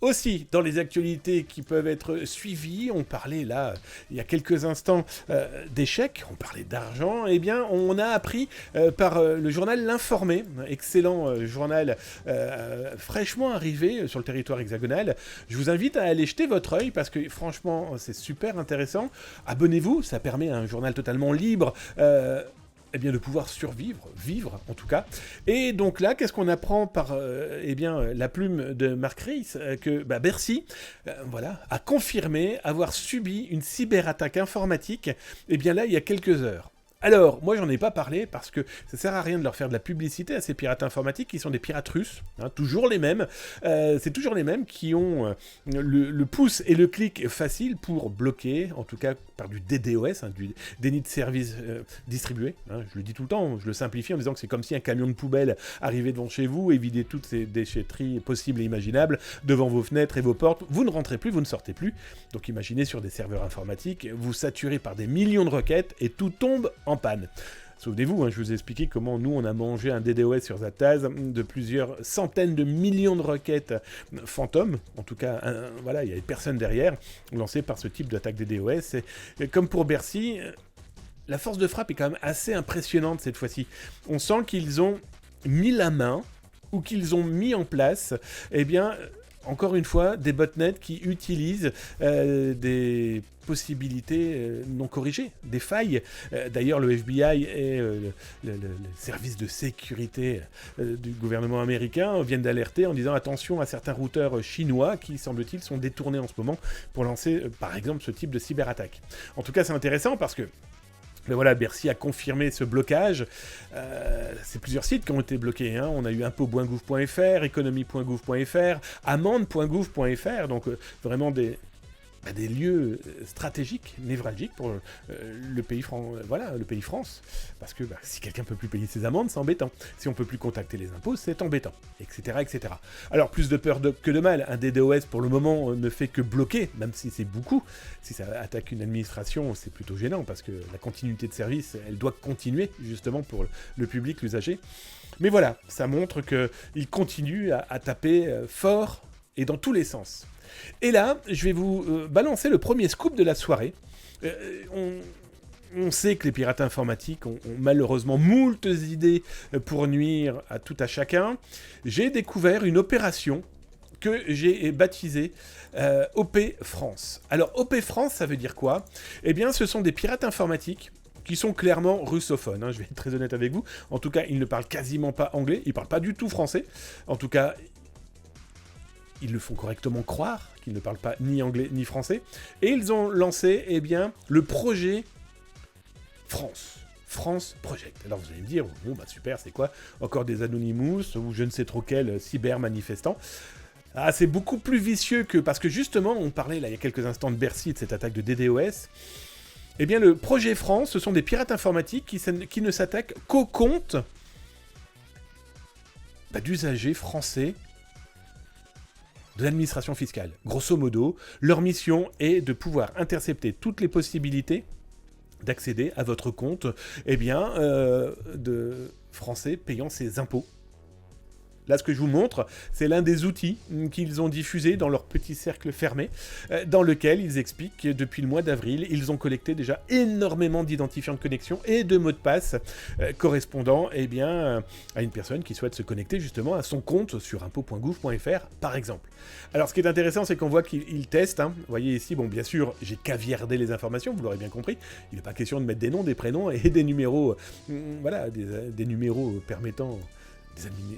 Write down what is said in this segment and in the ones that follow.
Aussi, dans les actualités qui peuvent être suivies, on parlait là, il y a quelques instants, d'échecs, on parlait d'argent, eh bien, on a appris par le journal L'Informé, excellent journal fraîchement arrivé sur le territoire hexagonal. Je vous invite à aller jeter votre œil parce que franchement, c'est super intéressant. Abonnez-vous, ça permet à un journal totalement libre eh bien, de pouvoir survivre, vivre en tout cas. Et donc là, qu'est-ce qu'on apprend par eh bien, la plume de Marc Ries que Bercy voilà, a confirmé avoir subi une cyberattaque informatique eh bien là, il y a quelques heures. Alors, moi j'en ai pas parlé parce que ça sert à rien de leur faire de la publicité à ces pirates informatiques qui sont des pirates russes, hein, toujours les mêmes. C'est toujours les mêmes qui ont le pouce et le clic facile pour bloquer, en tout cas par du DDoS, hein, du déni de service distribué. Hein, je le dis tout le temps, je le simplifie en disant que c'est comme si un camion de poubelle arrivait devant chez vous et vidait toutes ces déchetteries possibles et imaginables devant vos fenêtres et vos portes. Vous ne rentrez plus, vous ne sortez plus. Donc imaginez sur des serveurs informatiques, vous saturez par des millions de requêtes et tout tombe en panne. Souvenez-vous, hein, je vous ai expliqué comment nous on a mangé un DDoS sur Zataz de plusieurs centaines de millions de requêtes fantômes, en tout cas voilà, il n'y avait personne derrière, lancées par ce type d'attaque DDoS. Et comme pour Bercy, la force de frappe est quand même assez impressionnante cette fois-ci. On sent qu'ils ont mis la main ou qu'ils ont mis en place, eh bien, encore une fois, des botnets qui utilisent des possibilités non corrigées, des failles. D'ailleurs, le FBI et le service de sécurité du gouvernement américain viennent d'alerter en disant attention à certains routeurs chinois qui, semble-t-il, sont détournés en ce moment pour lancer, par exemple, ce type de cyberattaque. En tout cas, c'est intéressant parce que mais voilà, Bercy a confirmé ce blocage. C'est plusieurs sites qui ont été bloqués. Hein. On a eu impôts.gouv.fr, économie.gouv.fr, amende.gouv.fr, donc vraiment des lieux stratégiques, névralgiques pour le pays le pays France. Parce que si quelqu'un ne peut plus payer ses amendes, c'est embêtant. Si on ne peut plus contacter les impôts, c'est embêtant, etc., etc. Alors, plus de peur que de mal. Un DDoS, pour le moment, ne fait que bloquer, même si c'est beaucoup. Si ça attaque une administration, c'est plutôt gênant, parce que la continuité de service, elle doit continuer, justement, pour le public, l'usager. Mais voilà, ça montre qu'il continue à taper fort et dans tous les sens. Et là, je vais vous balancer le premier scoop de la soirée. On sait que les pirates informatiques ont malheureusement moultes idées pour nuire à tout à chacun. J'ai découvert une opération que j'ai baptisée OP France. Alors, OP France, ça veut dire quoi ? Eh bien, ce sont des pirates informatiques qui sont clairement russophones, hein, je vais être très honnête avec vous. En tout cas, ils ne parlent quasiment pas anglais, ils ne parlent pas du tout français. En tout cas, ils le font correctement croire qu'ils ne parlent pas ni anglais ni français. Et ils ont lancé, eh bien, le projet France Project. Alors vous allez me dire, bon super, c'est quoi ? Encore des Anonymous ou je ne sais trop quel cyber-manifestant. Ah, c'est beaucoup plus vicieux que... Parce que justement, on parlait là il y a quelques instants de Bercy, de cette attaque de DDoS. Eh bien, le projet France, ce sont des pirates informatiques qui ne s'attaquent qu'aux comptes d'usagers français de l'administration fiscale. Grosso modo, leur mission est de pouvoir intercepter toutes les possibilités d'accéder à votre compte de Français payant ses impôts. Là, ce que je vous montre, c'est l'un des outils qu'ils ont diffusé dans leur petit cercle fermé, dans lequel ils expliquent que depuis le mois d'avril, ils ont collecté déjà énormément d'identifiants de connexion et de mots de passe correspondant à une personne qui souhaite se connecter justement à son compte sur impôts.gouv.fr, par exemple. Alors, ce qui est intéressant, c'est qu'on voit qu'ils testent. Hein. Vous voyez ici, bon, bien sûr, j'ai caviardé les informations, vous l'aurez bien compris. Il n'est pas question de mettre des noms, des prénoms et des numéros, des numéros permettant...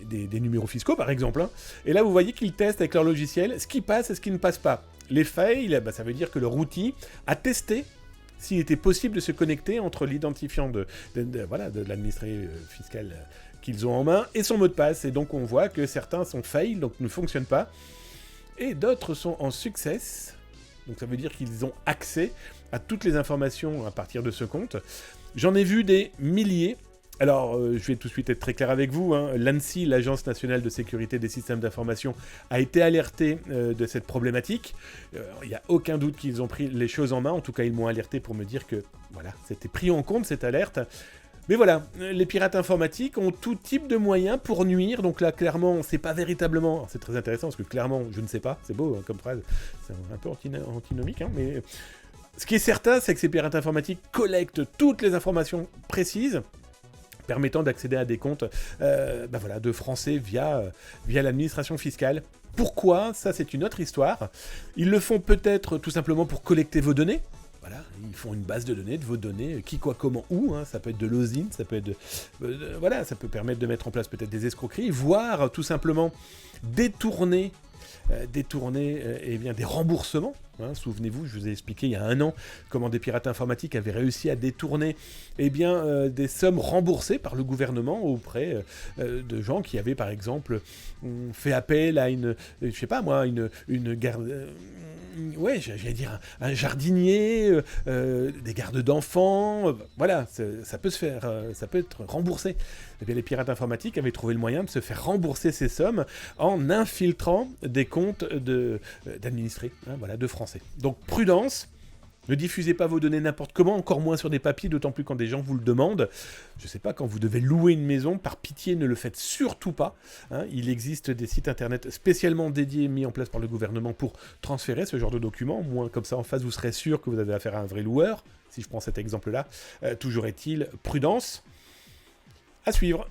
Des numéros fiscaux par exemple, hein. Et là vous voyez qu'ils testent avec leur logiciel ce qui passe et ce qui ne passe pas. Les fails, ça veut dire que leur outil a testé s'il était possible de se connecter entre l'identifiant de l'administré fiscal qu'ils ont en main et son mot de passe. Et donc on voit que certains sont fails, donc ne fonctionnent pas, et d'autres sont en success, donc ça veut dire qu'ils ont accès à toutes les informations à partir de ce compte. J'en ai vu des milliers. Alors, je vais tout de suite être très clair avec vous. Hein. L'ANSSI, l'Agence nationale de sécurité des systèmes d'information, a été alertée de cette problématique. Il n'y a aucun doute qu'ils ont pris les choses en main. En tout cas, ils m'ont alerté pour me dire que voilà, c'était pris en compte, cette alerte. Mais voilà, les pirates informatiques ont tout type de moyens pour nuire, donc là, clairement, on ne sait pas véritablement... Alors, c'est très intéressant, parce que clairement, je ne sais pas, c'est beau hein, comme phrase, c'est un peu antinomique, hein, mais... Ce qui est certain, c'est que ces pirates informatiques collectent toutes les informations précises, permettant d'accéder à des comptes voilà, de Français via l'administration fiscale. Pourquoi? Ça, c'est une autre histoire. Ils le font peut-être tout simplement pour collecter vos données. Voilà, ils font une base de données, de vos données, qui, quoi, comment, où, hein, ça peut être de l'osine, ça peut être voilà, ça peut permettre de mettre en place peut-être des escroqueries, voire tout simplement détourner eh bien, des remboursements. Hein, souvenez-vous, je vous ai expliqué il y a 1 an comment des pirates informatiques avaient réussi à détourner des sommes remboursées par le gouvernement auprès de gens qui avaient par exemple fait appel à je sais pas moi, une garde... ouais, j'allais dire un jardinier, des gardes d'enfants, voilà, ça peut se faire, ça peut être remboursé. Et bien les pirates informatiques avaient trouvé le moyen de se faire rembourser ces sommes en infiltrant des comptes d'administrés, hein, voilà, de Français. Donc prudence. Ne diffusez pas vos données n'importe comment, encore moins sur des papiers, d'autant plus quand des gens vous le demandent. Je ne sais pas, quand vous devez louer une maison, par pitié, ne le faites surtout pas. Hein. Il existe des sites internet spécialement dédiés, mis en place par le gouvernement pour transférer ce genre de documents. Moins comme ça, en face, vous serez sûr que vous avez affaire à un vrai loueur, si je prends cet exemple-là. Toujours est-il, prudence. À suivre.